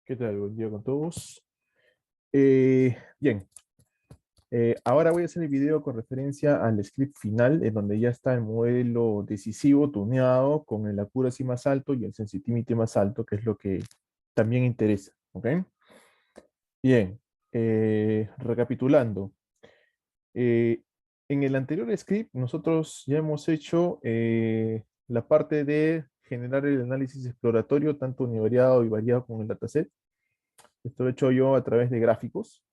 ¿Qué tal? Buen día con todos. Bien, ahora voy a hacer el video con referencia al script final, en donde ya está el modelo decisivo tuneado con el accuracy más alto y el sensitivity más alto, que es lo que también interesa. ¿Ok? Bien, recapitulando. eh, en el anterior script nosotros ya hemos hecho la parte de generar el análisis exploratorio, tanto univariado y variado con el dataset. Esto lo he hecho yo a través de gráficos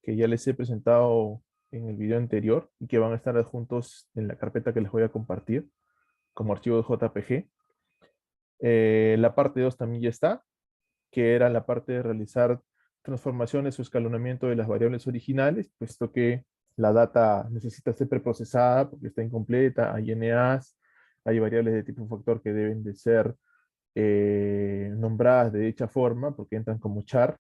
que ya les he presentado en el video anterior y que van a estar adjuntos en la carpeta que les voy a compartir como archivo de JPG. La parte 2 también ya está, que era la parte de realizar transformaciones o escalonamiento de las variables originales, puesto que la data necesita ser preprocesada porque está incompleta, hay NAs, hay variables de tipo factor que deben de ser nombradas de dicha forma porque entran como char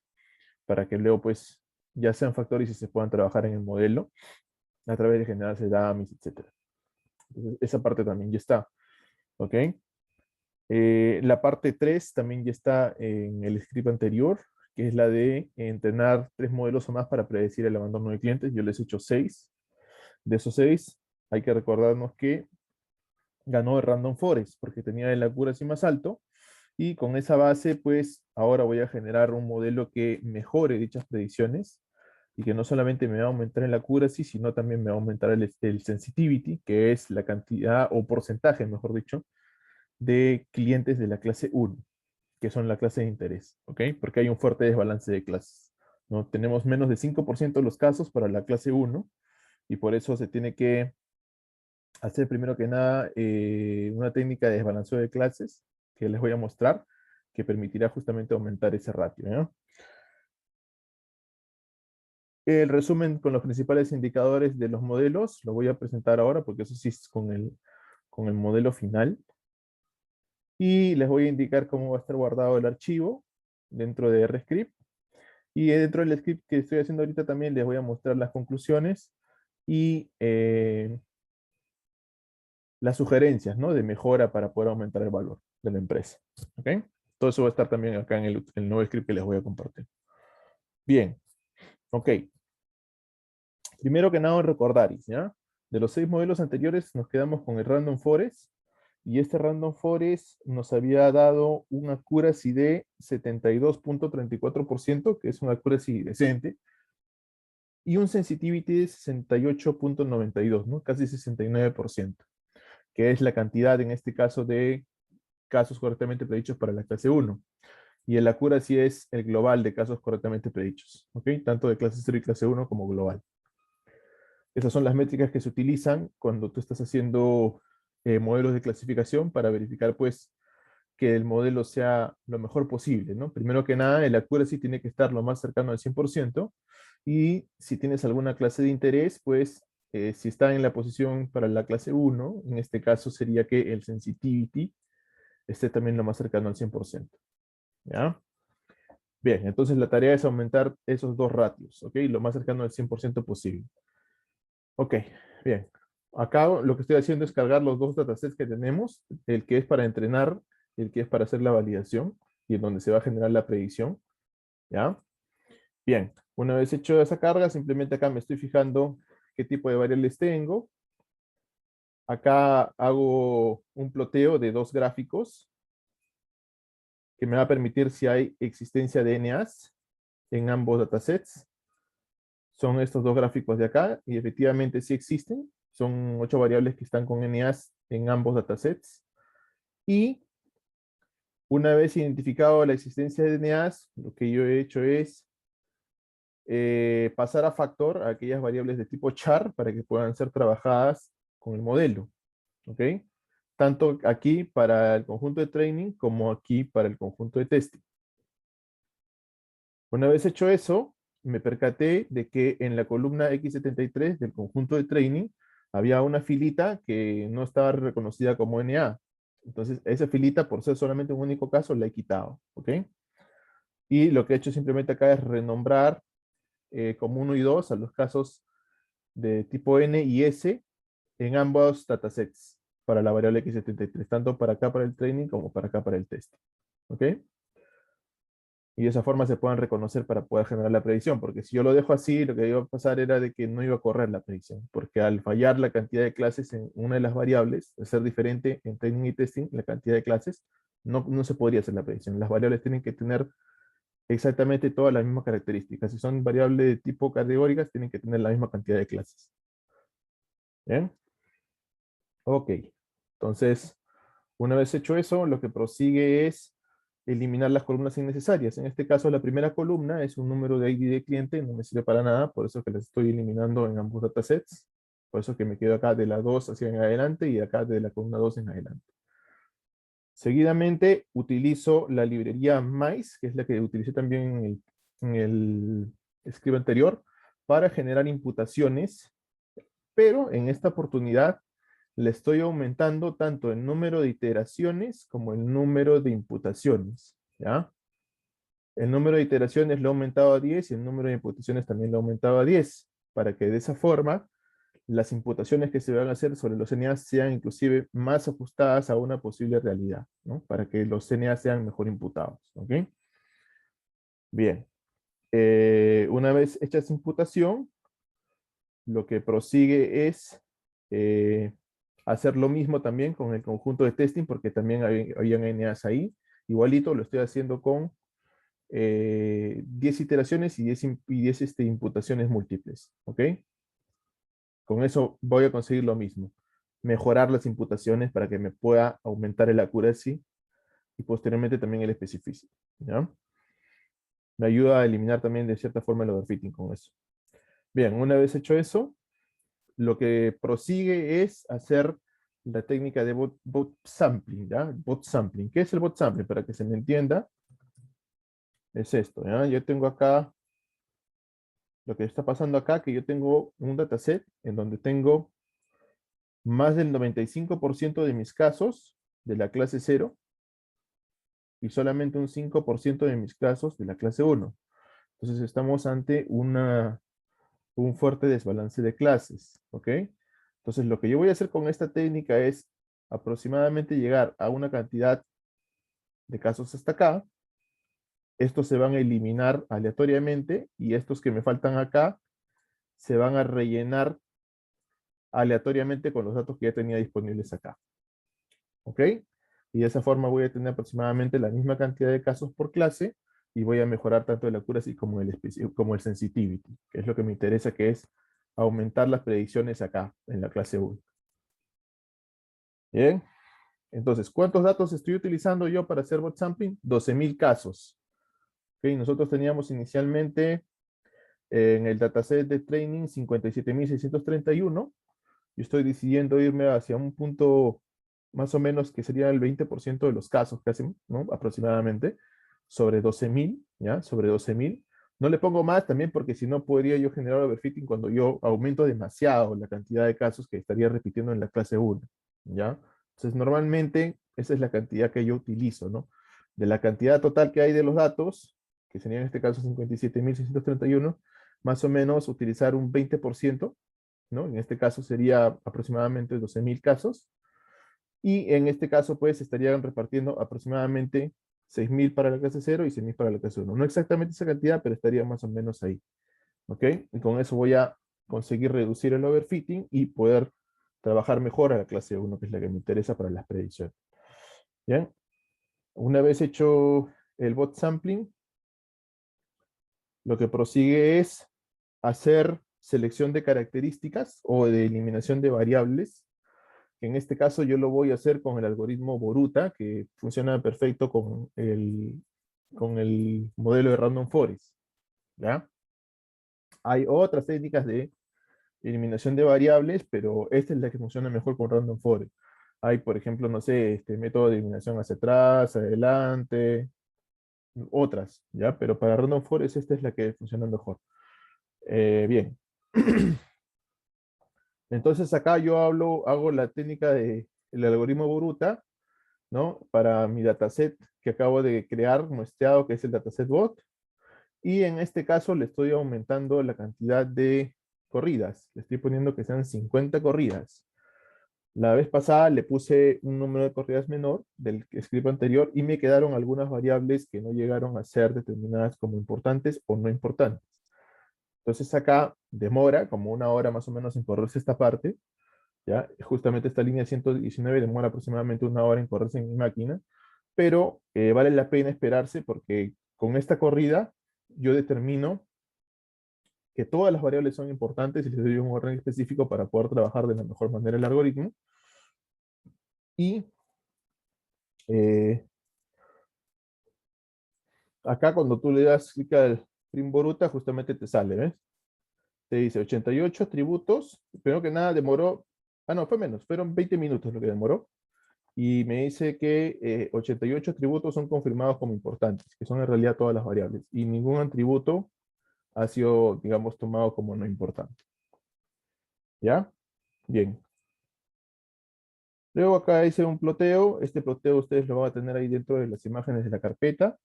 para que luego pues ya sean factores y se puedan trabajar en el modelo a través de generarse dummies, etc. Entonces, esa parte también ya está. ¿Ok? La parte 3 también ya está en el script anterior, que es la de entrenar 3 modelos o más para predecir el abandono de clientes. Yo les he hecho 6. De esos 6, hay que recordarnos que ganó el Random Forest, porque tenía el accuracy más alto, y con esa base, pues, ahora voy a generar un modelo que mejore dichas predicciones, y que no solamente me va a aumentar el accuracy, sino también me va a aumentar el sensitivity, que es la cantidad o porcentaje, mejor dicho, de clientes de la clase 1, que son la clase de interés, ¿ok? Porque hay un fuerte desbalance de clases, ¿no? Tenemos menos de 5% de los casos para la clase 1, y por eso se tiene que hacer primero que nada una técnica de desbalanceo de clases, que les voy a mostrar, que permitirá justamente aumentar ese ratio, ¿no? El resumen con los principales indicadores de los modelos lo voy a presentar ahora porque eso sí es con el modelo final. Y les voy a indicar cómo va a estar guardado el archivo dentro de RScript. Y dentro del script que estoy haciendo ahorita también les voy a mostrar las conclusiones y las sugerencias, ¿no? De mejora para poder aumentar el valor de la empresa. ¿Ok? Todo eso va a estar también acá en el nuevo script que les voy a compartir. Bien, ok. Primero que nada, recordar, ¿ya? De los 6 modelos anteriores nos quedamos con el Random Forest, y este Random Forest nos había dado un accuracy de 72.34%, que es un accuracy decente, y un sensitivity de 68.92, ¿no? Casi 69%, que es la cantidad en este caso de casos correctamente predichos para la clase 1. Y el accuracy es el global de casos correctamente predichos, ¿ok? Tanto de clase 0 y clase 1 como global. Esas son las métricas que se utilizan cuando tú estás haciendo modelos de clasificación para verificar, pues, que el modelo sea lo mejor posible, ¿no? Primero que nada, el accuracy tiene que estar lo más cercano al 100%, y si tienes alguna clase de interés, pues, si está en la posición para la clase 1, en este caso sería que el sensitivity esté también lo más cercano al 100%, ¿ya? Bien, entonces la tarea es aumentar esos dos ratios, ¿ok? Lo más cercano al 100% posible. Ok, bien. Acá lo que estoy haciendo es cargar los dos datasets que tenemos, el que es para entrenar y el que es para hacer la validación, y en donde se va a generar la predicción, ¿ya? Bien, una vez hecho esa carga, simplemente acá me estoy fijando qué tipo de variables tengo. Acá hago un ploteo de dos gráficos que me va a permitir si hay existencia de NAs en ambos datasets. Son estos dos gráficos de acá, y efectivamente sí existen. Son 8 variables que están con NAs en ambos datasets. Y una vez identificado la existencia de NAs, lo que yo he hecho es pasar a factor a aquellas variables de tipo char para que puedan ser trabajadas con el modelo. ¿Ok? Tanto aquí para el conjunto de training como aquí para el conjunto de testing. Una vez hecho eso, me percaté de que en la columna X73 del conjunto de training había una filita que no estaba reconocida como NA. Entonces, esa filita, por ser solamente un único caso, la he quitado. ¿Ok? Y lo que he hecho simplemente acá es renombrar como 1 y 2 a los casos de tipo N y S en ambos datasets para la variable X73, tanto para acá para el training como para acá para el test. ¿Ok? y de esa forma se puedan reconocer para poder generar la predicción, porque si yo lo dejo así, lo que iba a pasar era de que no iba a correr la predicción, porque al fallar la cantidad de clases en una de las variables, al ser diferente en training y testing, la cantidad de clases, no se podría hacer la predicción. Las variables tienen que tener exactamente todas las mismas características. Si son variables de tipo categóricas, tienen que tener la misma cantidad de clases. ¿Bien? Ok. Entonces, una vez hecho eso, lo que prosigue es eliminar las columnas innecesarias. En este caso, la primera columna es un número de ID de cliente, no me sirve para nada, por eso que las estoy eliminando en ambos datasets. Por eso que me quedo acá de la 2 hacia en adelante y acá de la columna 2 en adelante. Seguidamente utilizo la librería Mice, que es la que utilicé también en el script anterior, para generar imputaciones, pero en esta oportunidad le estoy aumentando tanto el número de iteraciones como el número de imputaciones, ¿ya? El número de iteraciones lo he aumentado a 10 y el número de imputaciones también lo he aumentado a 10, para que de esa forma las imputaciones que se van a hacer sobre los CNAs sean inclusive más ajustadas a una posible realidad, ¿no? Para que los CNAs sean mejor imputados, ¿ok? Bien. Una vez hecha esa imputación, lo que prosigue es hacer lo mismo también con el conjunto de testing, porque también habían NAs ahí. Igualito lo estoy haciendo con 10 iteraciones y 10 imputaciones múltiples, ¿ok? Con eso voy a conseguir lo mismo. Mejorar las imputaciones para que me pueda aumentar el accuracy y posteriormente también el specificity, ¿ya? Me ayuda a eliminar también de cierta forma el overfitting con eso. Bien, una vez hecho eso, lo que prosigue es hacer la técnica de bot sampling, ¿ya? Bot sampling. ¿Qué es el bot sampling? Para que se me entienda, es esto, ¿ya? Yo tengo acá, lo que está pasando acá, que yo tengo un dataset en donde tengo más del 95% de mis casos de la clase 0 y solamente un 5% de mis casos de la clase 1. Entonces estamos ante un fuerte desbalance de clases, ¿ok? Entonces lo que yo voy a hacer con esta técnica es aproximadamente llegar a una cantidad de casos hasta acá. Estos se van a eliminar aleatoriamente y estos que me faltan acá se van a rellenar aleatoriamente con los datos que ya tenía disponibles acá. ¿Ok? Y de esa forma voy a tener aproximadamente la misma cantidad de casos por clase y voy a mejorar tanto el accuracy como el sensitivity, que es lo que me interesa, que es aumentar las predicciones acá, en la clase 1. Bien, entonces, ¿cuántos datos estoy utilizando yo para hacer bot sampling? 12.000 casos. ¿Ok? Nosotros teníamos inicialmente en el dataset de training 57.631. Yo estoy decidiendo irme hacia un punto más o menos que sería el 20% de los casos que hacen, ¿no? Aproximadamente, sobre 12.000, ¿ya? Sobre 12.000. No le pongo más también porque si no podría yo generar overfitting cuando yo aumento demasiado la cantidad de casos que estaría repitiendo en la clase 1, ¿ya? Entonces, normalmente esa es la cantidad que yo utilizo, ¿no? De la cantidad total que hay de los datos, que sería en este caso 57.631, más o menos utilizar un 20%, ¿no? En este caso sería aproximadamente 12.000 casos. Y en este caso, pues, estarían repartiendo aproximadamente 6.000 para la clase 0 y 6.000 para la clase 1. No exactamente esa cantidad, pero estaría más o menos ahí. ¿Ok? Y con eso voy a conseguir reducir el overfitting y poder trabajar mejor a la clase 1, que es la que me interesa para las predicciones. ¿Bien? Una vez hecho el bot sampling, lo que prosigue es hacer selección de características o de eliminación de variables. En este caso yo lo voy a hacer con el algoritmo Boruta, que funciona perfecto con el modelo de Random Forest, ¿ya? Hay otras técnicas de eliminación de variables, pero esta es la que funciona mejor con Random Forest. Hay, por ejemplo, no sé, método de eliminación hacia atrás, adelante, otras, ¿ya? Pero para Random Forest esta es la que funciona mejor. Bien. Entonces acá yo hago la técnica del algoritmo Boruta, ¿no? Para mi dataset que acabo de crear, muestreado, que es el dataset bot. Y en este caso le estoy aumentando la cantidad de corridas. Le estoy poniendo que sean 50 corridas. La vez pasada le puse un número de corridas menor del script anterior y me quedaron algunas variables que no llegaron a ser determinadas como importantes o no importantes. Entonces acá demora como una hora más o menos en correrse esta parte, ¿ya? Justamente esta línea 119 demora aproximadamente una hora en correrse en mi máquina, pero vale la pena esperarse porque con esta corrida yo determino que todas las variables son importantes y les doy un orden específico para poder trabajar de la mejor manera el algoritmo. Y acá cuando tú le das clic al print boruta, justamente te sale, ¿ves? Te dice 88 atributos. Primero que nada demoró, no, fue menos, fueron 20 minutos lo que demoró. Y me dice que 88 atributos son confirmados como importantes, que son en realidad todas las variables. Y ningún atributo ha sido, digamos, tomado como no importante. ¿Ya? Bien. Luego acá hice un ploteo. Este ploteo ustedes lo van a tener ahí dentro de las imágenes de la carpeta,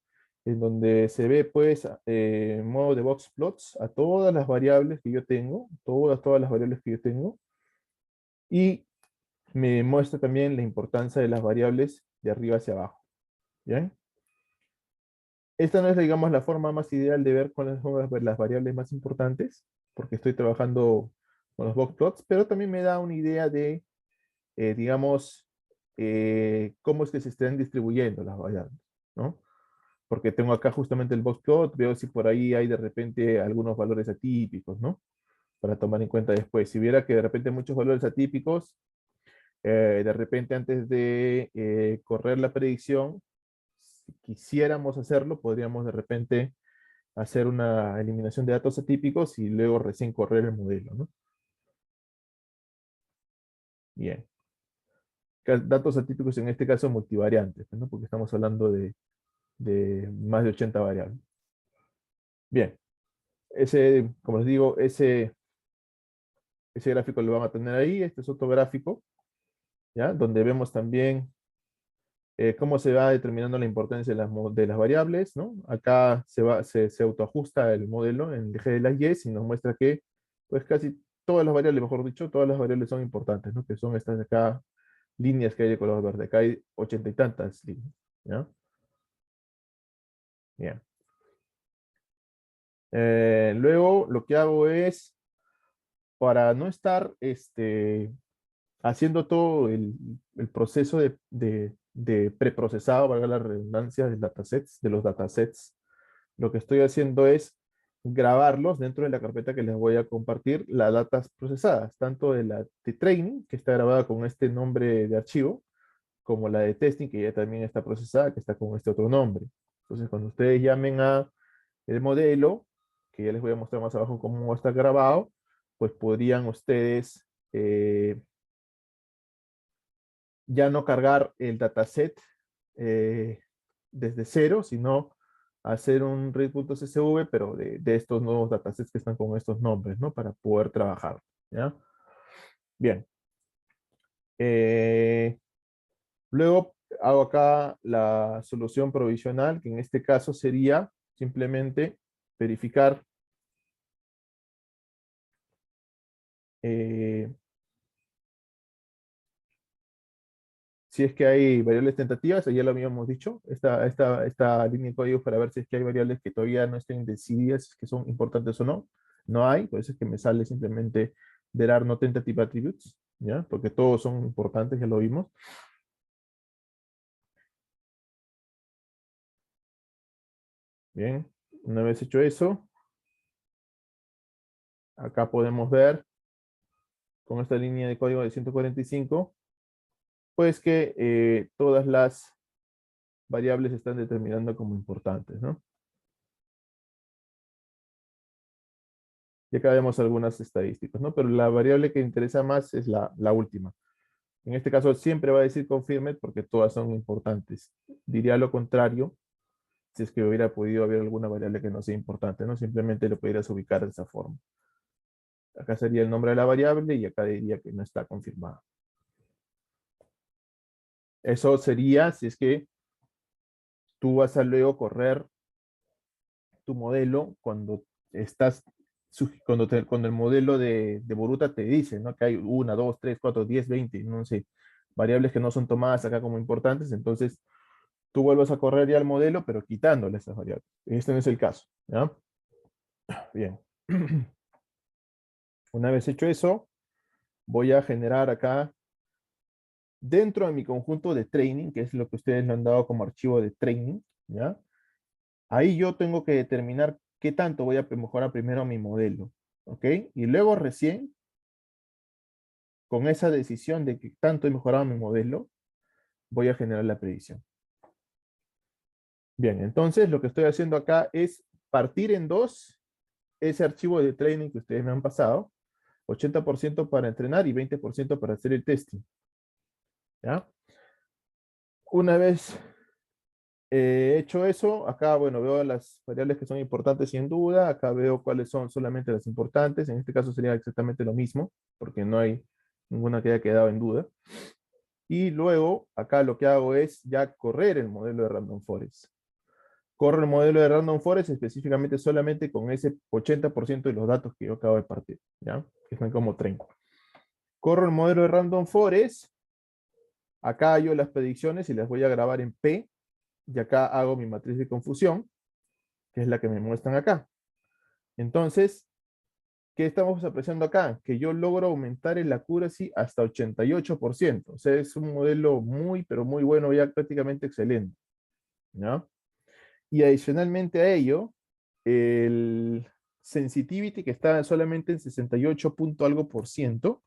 en donde se ve pues en modo de box plots a todas las variables que yo tengo, todas las variables que yo tengo. Y me muestra también la importancia de las variables de arriba hacia abajo. ¿Bien? Esta no es, digamos, la forma más ideal de ver cuáles son las variables más importantes, porque estoy trabajando con los box plots, pero también me da una idea de, digamos, cómo es que se están distribuyendo las variables, ¿no? Porque tengo acá justamente el box plot, veo si por ahí hay de repente algunos valores atípicos, ¿no? Para tomar en cuenta después. Si viera que de repente hay muchos valores atípicos, de repente antes de correr la predicción, si quisiéramos hacerlo, podríamos de repente hacer una eliminación de datos atípicos y luego recién correr el modelo, ¿no? Bien. Datos atípicos en este caso multivariantes, ¿no? Porque estamos hablando de más de 80 variables. Bien. Ese, como les digo, ese gráfico lo van a tener ahí. Este es otro gráfico, ¿ya? Donde vemos también cómo se va determinando la importancia de las variables, ¿no? Acá se autoajusta el modelo en el eje de las Y y nos muestra que, pues casi todas las variables, mejor dicho, todas las variables son importantes, ¿no? Que son estas de acá, líneas que hay de color verde. Acá hay 80 y tantas líneas, ¿ya? Bien. Luego lo que hago es, para no estar haciendo todo el proceso de preprocesado, valga la redundancia, de los datasets, lo que estoy haciendo es grabarlos dentro de la carpeta que les voy a compartir, las datas procesadas, tanto de la de training, que está grabada con este nombre de archivo, como la de testing, que ya también está procesada, que está con este otro nombre. Entonces, cuando ustedes llamen a el modelo, que ya les voy a mostrar más abajo cómo está grabado, pues podrían ustedes ya no cargar el dataset eh, desde cero, sino hacer un read.csv, pero de estos nuevos datasets que están con estos nombres, ¿no? Para poder trabajar, ¿ya? Bien. Luego hago acá la solución provisional, que en este caso sería simplemente verificar eh, si es que hay variables tentativas, ya lo habíamos dicho, esta línea de código para ver si es que hay variables que todavía no estén decididas, si es que son importantes o no. No hay, por eso es que me sale simplemente there are no tentative attributes, ¿ya? Porque todos son importantes, ya lo vimos. Bien, una vez hecho eso, acá podemos ver con esta línea de código de 145, pues que todas las variables se están determinando como importantes, ¿no? Y acá vemos algunas estadísticas, ¿no? Pero la variable que interesa más es la última. En este caso siempre va a decir confirmed porque todas son importantes. Diría lo contrario si es que hubiera podido haber alguna variable que no sea importante, ¿no? Simplemente lo pudieras ubicar de esa forma. Acá sería el nombre de la variable y acá diría que no está confirmada. Eso sería si es que tú vas a luego correr tu modelo cuando estás cuando el modelo de Boruta te dice, ¿no? Que hay 1, 2, 3, 4, 10, 20, no sé, variables que no son tomadas acá como importantes, entonces tú vuelves a correr ya el modelo, pero quitándole esas variables. Este no es el caso, ¿ya? Bien. Una vez hecho eso, voy a generar acá, dentro de mi conjunto de training, que es lo que ustedes me han dado como archivo de training, ¿ya? Ahí yo tengo que determinar qué tanto voy a mejorar primero mi modelo, ¿ok? Y luego recién, con esa decisión de que tanto he mejorado mi modelo, voy a generar la predicción. Bien, entonces lo que estoy haciendo acá es partir en dos ese archivo de training que ustedes me han pasado, 80% para entrenar y 20% para hacer el testing, ¿ya? Una vez hecho eso, acá, bueno, veo las variables que son importantes sin duda, acá veo cuáles son solamente las importantes, en este caso sería exactamente lo mismo, porque no hay ninguna que haya quedado en duda. Y luego, acá lo que hago es ya correr el modelo de Random Forest. Corro el modelo de Random Forest específicamente solamente con ese 80% de los datos que yo acabo de partir, ¿ya? Que son como 30. Corro el modelo de Random Forest, acá hallo las predicciones y las voy a grabar en P, y acá hago mi matriz de confusión, que es la que me muestran acá. Entonces, ¿qué estamos apreciando acá? Que yo logro aumentar el accuracy hasta 88%. O sea, es un modelo muy, pero muy bueno, ya prácticamente excelente, ¿no? Y adicionalmente a ello, el sensitivity, que está solamente en 68 punto algo por ciento,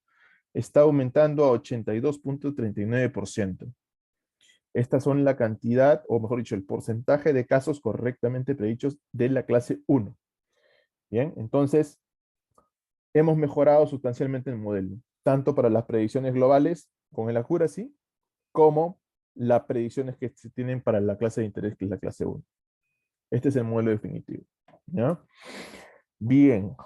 está aumentando a 82,39%. Estas son la cantidad, o mejor dicho, el porcentaje de casos correctamente predichos de la clase 1. Bien, entonces hemos mejorado sustancialmente el modelo, tanto para las predicciones globales con el accuracy, como las predicciones que se tienen para la clase de interés, que es la clase 1. Este es el modelo definitivo, ¿ya? Bien.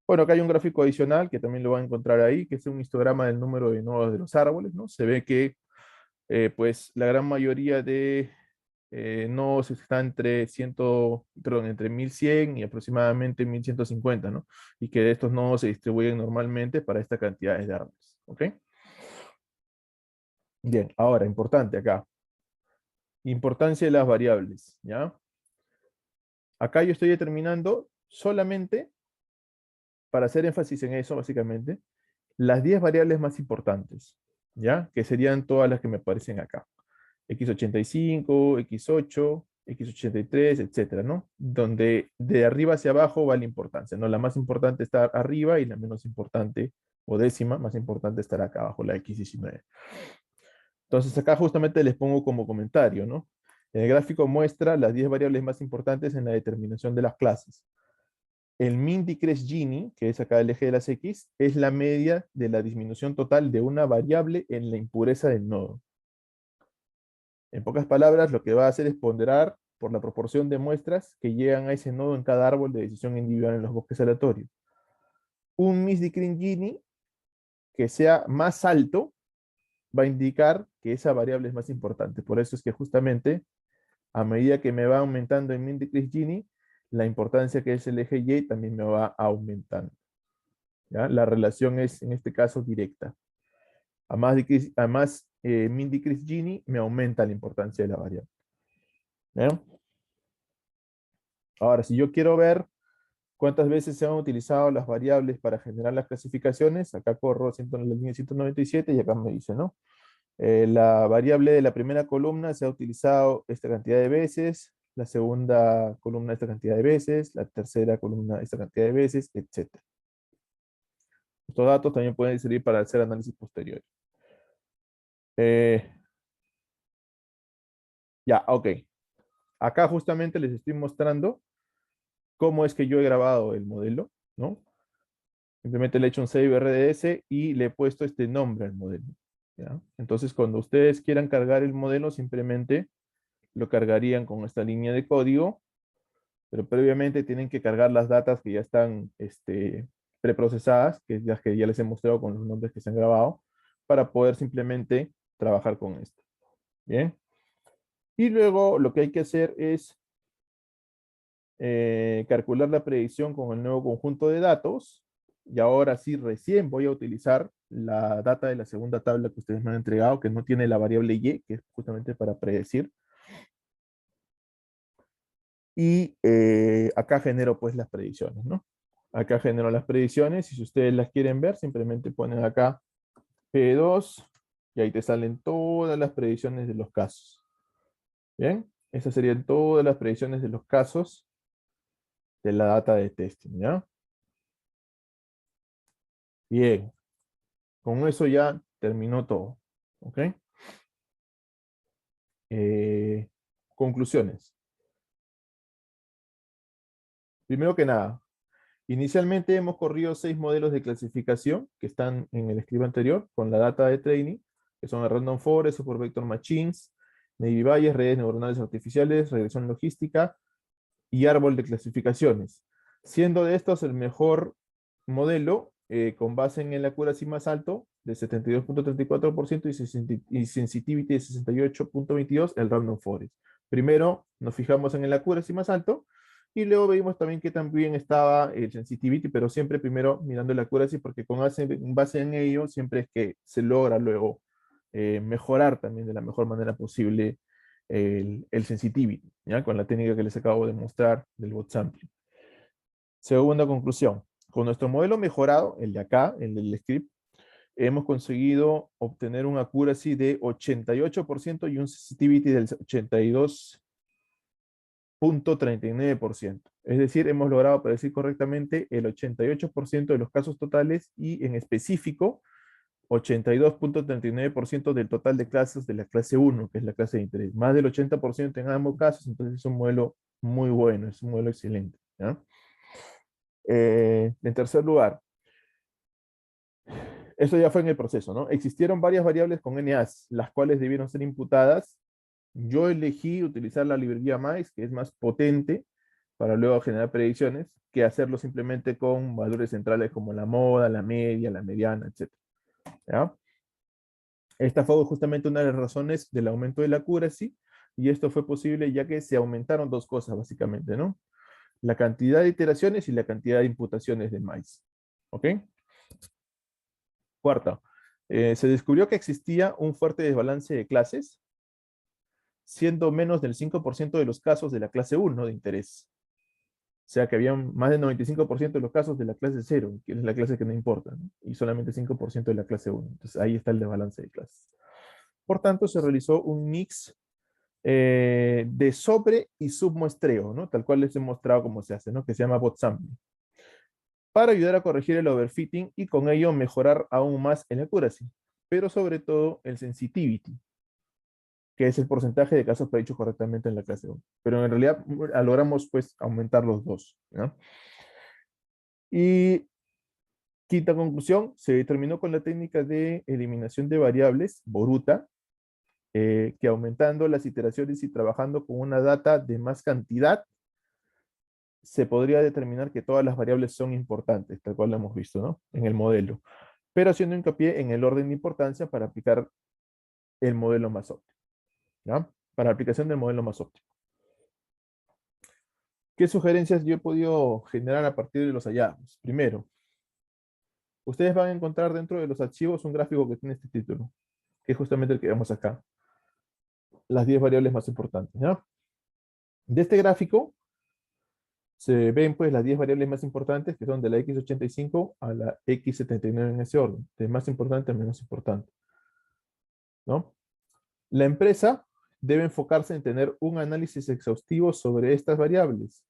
Bueno, acá hay un gráfico adicional que también lo van a encontrar ahí, que es un histograma del número de nodos de los árboles, ¿no? Se ve que pues la gran mayoría de nodos está entre 1100 y aproximadamente 1150, ¿no? Y que estos nodos se distribuyen normalmente para esta cantidad de árboles, ¿ok? Bien, ahora, importante acá. Importancia de las variables, ¿ya? Acá yo estoy determinando solamente, para hacer énfasis en eso, básicamente, las 10 variables más importantes, ¿ya? Que serían todas las que me aparecen acá. X85, X8, X83, etcétera, ¿no? Donde de arriba hacia abajo va la importancia, ¿no? La más importante está arriba y la menos importante, o décima, más importante estará acá abajo, la X19. Entonces acá justamente les pongo como comentario, ¿no? El gráfico muestra las 10 variables más importantes en la determinación de las clases. El mean decrease Gini, que es acá el eje de las X, es la media de la disminución total de una variable en la impureza del nodo. En pocas palabras, lo que va a hacer es ponderar por la proporción de muestras que llegan a ese nodo en cada árbol de decisión individual en los bosques aleatorios. Un misdecrease Gini que sea más alto va a indicar que esa variable es más importante. Por eso es que justamente a medida que me va aumentando el mean decrease Gini, la importancia que es el eje Y también me va aumentando, ¿ya? La relación es en este caso directa. A más mean decrease Gini me aumenta la importancia de la variable, ¿ya? Ahora, si yo quiero ver cuántas veces se han utilizado las variables para generar las clasificaciones, acá corro la línea 197 y acá me dice, ¿no? La variable de la primera columna se ha utilizado esta cantidad de veces, la segunda columna esta cantidad de veces, la tercera columna esta cantidad de veces, etc. Estos datos también pueden servir para hacer análisis posteriores. Eh, ya, ok. Acá justamente les estoy mostrando cómo es que yo he grabado el modelo, ¿no? Simplemente le he hecho un save RDS y le he puesto este nombre al modelo, ¿ya? Entonces, cuando ustedes quieran cargar el modelo, simplemente lo cargarían con esta línea de código, pero previamente tienen que cargar las datas que ya están preprocesadas, que es las que ya les he mostrado con los nombres que se han grabado, para poder simplemente trabajar con esto. Bien. Y luego lo que hay que hacer es calcular la predicción con el nuevo conjunto de datos. Y ahora sí, recién voy a utilizar la data de la segunda tabla que ustedes me han entregado, que no tiene la variable y, que es justamente para predecir. Y acá genero pues las predicciones, ¿no? Acá genero las predicciones y si ustedes las quieren ver, simplemente ponen acá P2 y ahí te salen todas las predicciones de los casos. ¿Bien? Esas serían todas las predicciones de los casos de la data de testing, ¿ya? Bien, con eso ya terminó todo, ¿ok? Eh, conclusiones. Primero que nada, inicialmente hemos corrido 6 modelos de clasificación que están en el script anterior con la data de training, que son el Random Forest, Super Vector Machines, Navy Bayes, redes neuronales artificiales, regresión logística y árbol de clasificaciones. Siendo de estos el mejor modelo, con base en el accuracy más alto, de 72.34% y sensitivity de 68.22%, el Random Forest. Primero nos fijamos en el accuracy más alto, y luego vimos también que también estaba el sensitivity, pero siempre primero mirando el accuracy, porque con base en ello siempre es que se logra luego mejorar también de la mejor manera posible el sensitivity, ¿ya? Con la técnica que les acabo de mostrar del bot sampling. Segunda conclusión, con nuestro modelo mejorado, el de acá, el del script, hemos conseguido obtener un accuracy de 88% y un sensitivity del 82.39%. Es decir, hemos logrado predecir correctamente el 88% de los casos totales y en específico 82.39% del total de clases de la clase 1, que es la clase de interés. Más del 80% en ambos casos, entonces es un modelo muy bueno, es un modelo excelente, ¿ya? En tercer lugar, eso ya fue en el proceso, ¿no? Existieron varias variables con NAs, las cuales debieron ser imputadas. Yo elegí utilizar la librería MICE, que es más potente para luego generar predicciones, que hacerlo simplemente con valores centrales como la moda, la media, la mediana, etc. ¿Ya? Esta fue justamente una de las razones del aumento de la accuracy, y esto fue posible ya que se aumentaron dos cosas básicamente, ¿no? La cantidad de iteraciones y la cantidad de imputaciones de MICE. ¿Ok? Cuarta, se descubrió que existía un fuerte desbalance de clases, siendo menos del 5% de los casos de la clase 1 de interés. O sea que había más del 95% de los casos de la clase 0, que es la clase que no importa, ¿no? Y solamente 5% de la clase 1. Entonces ahí está el desbalance de clases. Por tanto, se realizó un mix de sobre y submuestreo, ¿no? Tal cual les he mostrado cómo se hace, ¿no? Que se llama bot sampling, para ayudar a corregir el overfitting y con ello mejorar aún más el accuracy, pero sobre todo el sensitivity, que es el porcentaje de casos predichos correctamente en la clase 1. Pero en realidad logramos pues aumentar los dos, ¿no? Y quinta conclusión, se determinó con la técnica de eliminación de variables, Boruta, que aumentando las iteraciones y trabajando con una data de más cantidad, se podría determinar que todas las variables son importantes, tal cual lo hemos visto, ¿no? En el modelo, pero haciendo hincapié en el orden de importancia para aplicar el modelo más óptimo, ¿ya? Para aplicación del modelo más óptimo. ¿Qué sugerencias yo he podido generar a partir de los hallazgos? Primero, ustedes van a encontrar dentro de los archivos un gráfico que tiene este título, que es justamente el que vemos acá. Las 10 variables más importantes, ¿ya? De este gráfico se ven pues las 10 variables más importantes, que son de la x85 a la x79 en ese orden, de más importante a menos importante, ¿no? La empresa debe enfocarse en tener un análisis exhaustivo sobre estas variables.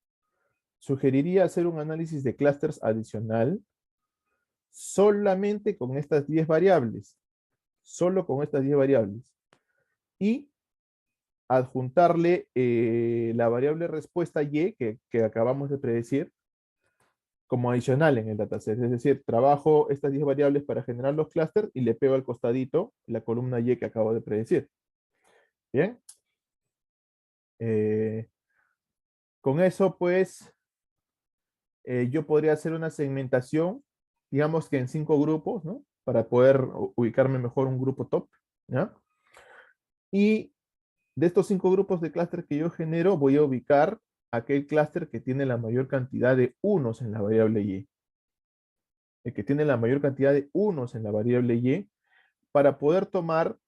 Sugeriría hacer un análisis de clústeres adicional solamente con estas 10 variables, solo con estas 10 variables, y adjuntarle la variable respuesta y que acabamos de predecir como adicional en el dataset. Es decir, trabajo estas 10 variables para generar los clústeres y le pego al costadito la columna y que acabo de predecir. Bien. Con eso, pues, yo podría hacer una segmentación, digamos que en 5 grupos, ¿no? Para poder ubicarme mejor un grupo top, ¿ya? Y de estos 5 grupos de clúster que yo genero, voy a ubicar aquel clúster que tiene la mayor cantidad de unos en la variable y. El que tiene la mayor cantidad de unos en la variable y, para poder tomar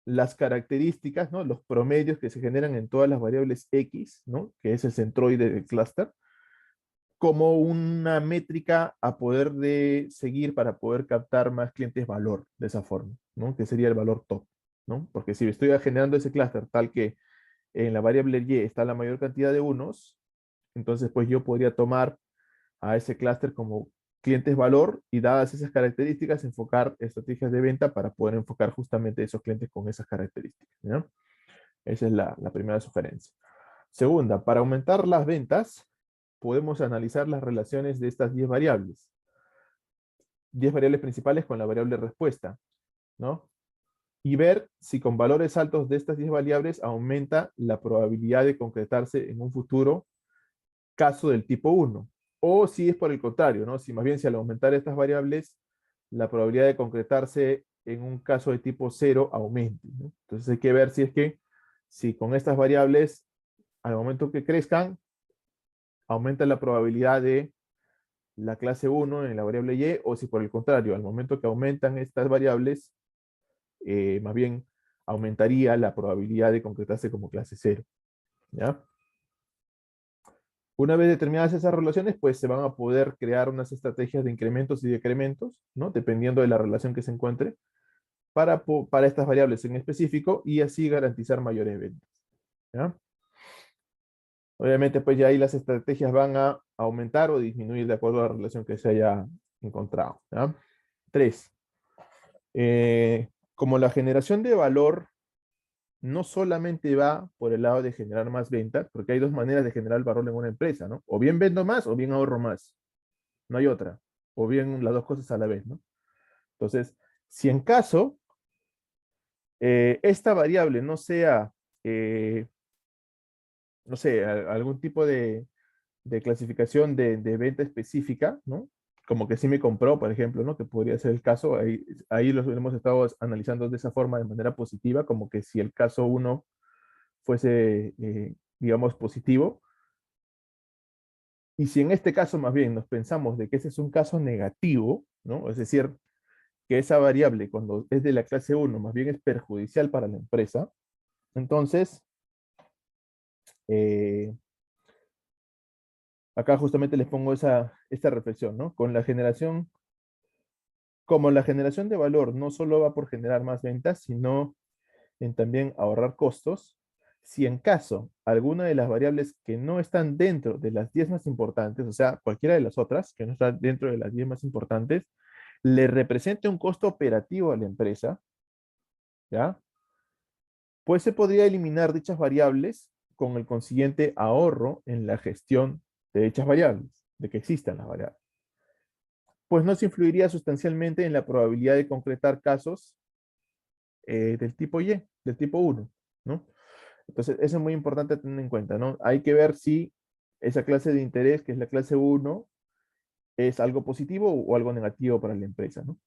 las características, ¿no? Los promedios que se generan en todas las variables X, ¿no? Que es el centroide del clúster, como una métrica a poder de seguir para poder captar más clientes valor de esa forma, ¿no? Que sería el valor top, ¿no? Porque si estoy generando ese clúster tal que en la variable Y está la mayor cantidad de unos, entonces pues yo podría tomar a ese clúster como clientes valor y dadas esas características enfocar estrategias de venta para poder enfocar justamente esos clientes con esas características, ¿no? Esa es la primera sugerencia. Segunda, para aumentar las ventas, podemos analizar las relaciones de estas 10 variables. 10 variables principales con la variable respuesta, ¿no? Y ver si con valores altos de estas 10 variables aumenta la probabilidad de concretarse en un futuro caso del tipo 1. O si es por el contrario, ¿no? Si más bien si al aumentar estas variables, la probabilidad de concretarse en un caso de tipo 0 aumente, ¿no? Entonces hay que ver si es que, si con estas variables, al momento que crezcan, aumenta la probabilidad de la clase 1 en la variable y, o si por el contrario, al momento que aumentan estas variables, más bien aumentaría la probabilidad de concretarse como clase 0, ¿ya? Una vez determinadas esas relaciones, pues se van a poder crear unas estrategias de incrementos y decrementos, ¿no? Dependiendo de la relación que se encuentre, para estas variables en específico y así garantizar mayores ventas, ¿ya? Obviamente, pues ya ahí las estrategias van a aumentar o disminuir de acuerdo a la relación que se haya encontrado, ¿ya? 3. Como la generación de valor no solamente va por el lado de generar más ventas, porque hay dos maneras de generar valor en una empresa, ¿no? O bien vendo más o bien ahorro más. No hay otra. O bien las dos cosas a la vez, ¿no? Entonces, si en caso esta variable no sea, eh, no sé, algún tipo de clasificación de venta específica, ¿no? Como que sí me compró, por ejemplo, ¿no? Que podría ser el caso, ahí lo hemos estado analizando de esa forma, de manera positiva, como que si el caso uno fuese, digamos, positivo, y si en este caso más bien nos pensamos de que ese es un caso negativo, ¿no? Es decir, que esa variable cuando es de la clase uno más bien es perjudicial para la empresa, entonces, eh, acá justamente les pongo esta reflexión, ¿no? Como la generación de valor no solo va por generar más ventas, sino en también ahorrar costos, si en caso alguna de las variables que no están dentro de las 10 más importantes, o sea, cualquiera de las otras que no están dentro de las 10 más importantes, le represente un costo operativo a la empresa, ¿ya? Pues se podría eliminar dichas variables con el consiguiente ahorro en la gestión de dichas variables, de que existan las variables. Pues no se influiría sustancialmente en la probabilidad de concretar casos del tipo Y, del tipo 1, ¿no? Entonces, eso es muy importante tener en cuenta, ¿no? Hay que ver si esa clase de interés, que es la clase 1, es algo positivo o algo negativo para la empresa, ¿no?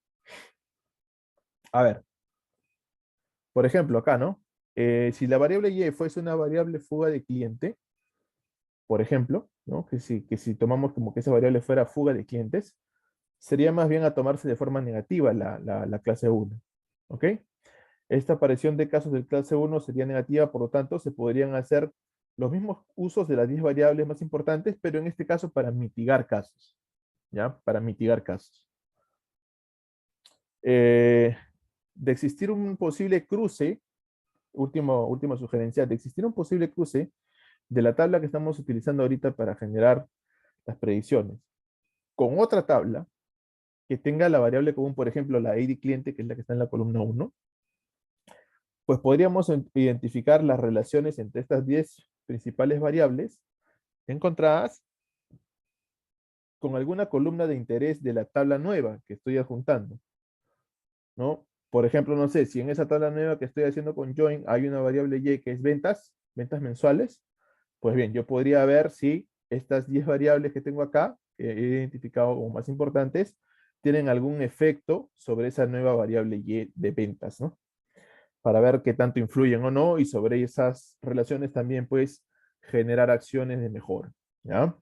A ver, por ejemplo, acá, ¿no? Si la variable Y fuese una variable fuga de cliente, por ejemplo, ¿no? Que si tomamos como que esa variable fuera fuga de clientes, sería más bien a tomarse de forma negativa la clase 1, ¿ok? Esta aparición de casos del clase 1 sería negativa, por lo tanto, se podrían hacer los mismos usos de las 10 variables más importantes, pero en este caso para mitigar casos, ¿ya? Para mitigar casos. Eh, de existir un posible cruce, última sugerencia, de existir un posible cruce de la tabla que estamos utilizando ahorita para generar las predicciones, con otra tabla que tenga la variable común, por ejemplo, la ID cliente, que es la que está en la columna 1, pues podríamos identificar las relaciones entre estas 10 principales variables encontradas con alguna columna de interés de la tabla nueva que estoy adjuntando, ¿no? Por ejemplo, no sé, si en esa tabla nueva que estoy haciendo con join hay una variable Y que es ventas mensuales, pues bien, yo podría ver si estas 10 variables que tengo acá, que he identificado como más importantes, tienen algún efecto sobre esa nueva variable Y de ventas, ¿no? Para ver qué tanto influyen o no, y sobre esas relaciones también, pues, generar acciones de mejora, ¿ya?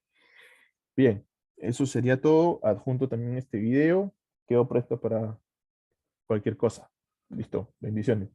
Bien, eso sería todo. Adjunto también este video. Quedo presto para cualquier cosa. Listo, bendiciones.